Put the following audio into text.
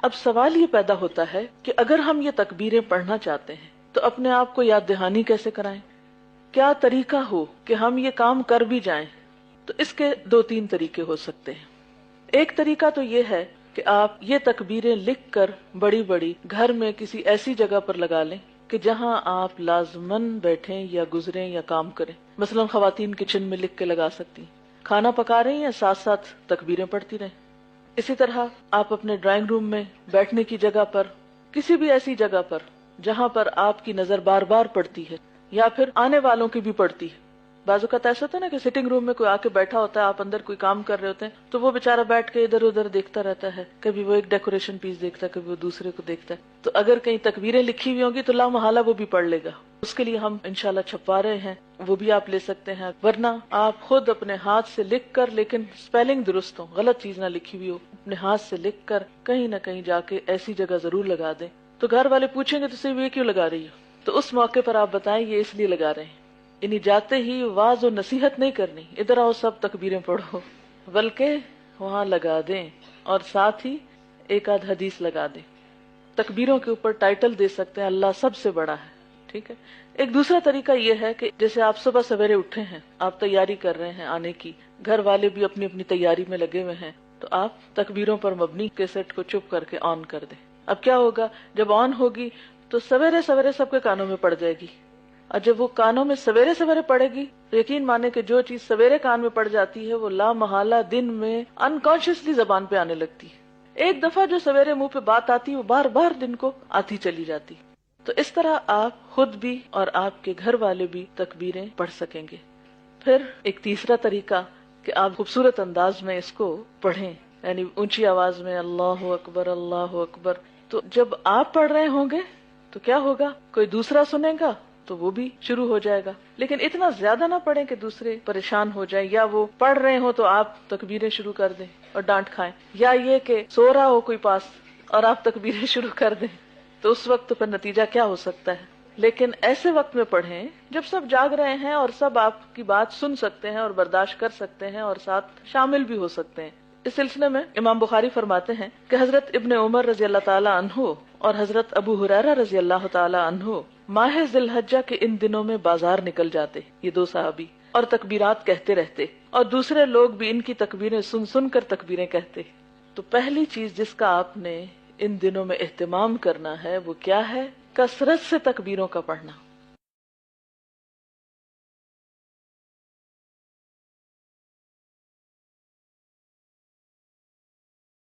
اب سوال یہ پیدا ہوتا ہے کہ اگر ہم یہ تکبیریں پڑھنا چاہتے ہیں تو اپنے آپ کو یاد دہانی کیسے کرائیں؟ کیا طریقہ ہو کہ ہم یہ کام کر بھی جائیں؟ تو اس کے دو تین طریقے ہو سکتے ہیں۔ ایک طریقہ تو یہ ہے کہ آپ یہ تکبیریں لکھ کر بڑی بڑی گھر میں کسی ایسی جگہ پر لگا لیں کہ جہاں آپ لازماً بیٹھیں یا گزریں یا کام کریں۔ مثلاً خواتین کچن میں لکھ کے لگا سکتی ہیں، کھانا پکا رہی ہیں ساتھ ساتھ تکبیریں پڑھتی رہیں۔ اسی طرح آپ اپنے ڈرائنگ روم میں بیٹھنے کی جگہ پر، کسی بھی ایسی جگہ پر جہاں پر آپ کی نظر بار بار پڑتی ہے یا پھر آنے والوں کی بھی پڑتی ہے۔ بعض اوقات ایسا ہوتا ہے نا کہ سٹنگ روم میں کوئی آ کے بیٹھا ہوتا ہے، آپ اندر کوئی کام کر رہے ہوتے ہیں تو وہ بےچارہ بیٹھ کے ادھر ادھر دیکھتا رہتا ہے، کبھی وہ ایک ڈیکوریشن پیس دیکھتا ہے، کبھی وہ دوسرے کو دیکھتا ہے۔ تو اگر کہیں تکبیریں لکھی ہوئی ہوں گی تو لا محالہ وہ بھی پڑھ لے گا۔ اس کے لیے ہم انشاءاللہ چھپا رہے ہیں، وہ بھی آپ لے سکتے ہیں، ورنہ آپ خود اپنے ہاتھ سے لکھ کر، لیکن سپیلنگ درست ہو، غلط چیز نہ لکھی ہوئی ہو، اپنے ہاتھ سے لکھ کر کہیں نہ کہیں جا کے ایسی جگہ ضرور لگا دیں۔ تو گھر والے پوچھیں گے تو صرف یہ کیوں لگا رہی ہو؟ تو اس موقع پر آپ بتائیں یہ اس لیے لگا رہے ہیں، یعنی جاتے ہی واز و نصیحت نہیں کرنی، ادھر آؤ سب تکبیریں پڑھو، بلکہ وہاں لگا دیں اور ساتھ ہی ایک آدھ حدیث لگا دیں۔ تکبیروں کے اوپر ٹائٹل دے سکتے ہیں اللہ سب سے بڑا ہے، ٹھیک ہے۔ ایک دوسرا طریقہ یہ ہے کہ جیسے آپ صبح سویرے اٹھے ہیں، آپ تیاری کر رہے ہیں آنے کی، گھر والے بھی اپنی اپنی تیاری میں لگے ہوئے ہیں، تو آپ تکبیروں پر مبنی کیسٹ کو چپ کر کے آن کر دیں۔ اب کیا ہوگا، جب آن ہوگی تو سویرے سویرے سب کے کانوں میں پڑ جائے گی، اور جب وہ کانوں میں سویرے سویرے پڑے گی تو یقین مانے کہ جو چیز سویرے کان میں پڑ جاتی ہے وہ لا محالہ دن میں انکانشیسلی زبان پہ آنے لگتی ہے۔ ایک دفعہ جو سویرے منہ پہ بات آتی وہ بار بار دن کو آتی چلی جاتی۔ تو اس طرح آپ خود بھی اور آپ کے گھر والے بھی تکبیریں پڑھ سکیں گے۔ پھر ایک تیسرا طریقہ کہ آپ خوبصورت انداز میں اس کو پڑھیں، یعنی اونچی آواز میں اللہ اکبر اللہ اکبر۔ تو جب آپ پڑھ رہے ہوں گے تو کیا ہوگا، کوئی دوسرا سنے گا تو وہ بھی شروع ہو جائے گا، لیکن اتنا زیادہ نہ پڑھیں کہ دوسرے پریشان ہو جائیں، یا وہ پڑھ رہے ہوں تو آپ تکبیریں شروع کر دیں اور ڈانٹ کھائیں، یا یہ کہ سو رہا ہو کوئی پاس اور آپ تکبیریں شروع کر دیں، تو اس وقت پھر نتیجہ کیا ہو سکتا ہے۔ لیکن ایسے وقت میں پڑھیں جب سب جاگ رہے ہیں اور سب آپ کی بات سن سکتے ہیں اور برداشت کر سکتے ہیں اور ساتھ شامل بھی ہو سکتے ہیں۔ اس سلسلے میں امام بخاری فرماتے ہیں کہ حضرت ابن عمر رضی اللہ تعالی عنہ اور حضرت ابو ہریرہ رضی اللہ تعالی عنہ ماہ ذی الحجہ کے ان دنوں میں بازار نکل جاتے، یہ دو صحابی، اور تکبیرات کہتے رہتے، اور دوسرے لوگ بھی ان کی تکبیریں سن سن کر تکبیریں کہتے۔ تو پہلی چیز جس کا آپ نے ان دنوں میں اہتمام کرنا ہے وہ کیا ہے، کثرت سے تکبیروں کا پڑھنا۔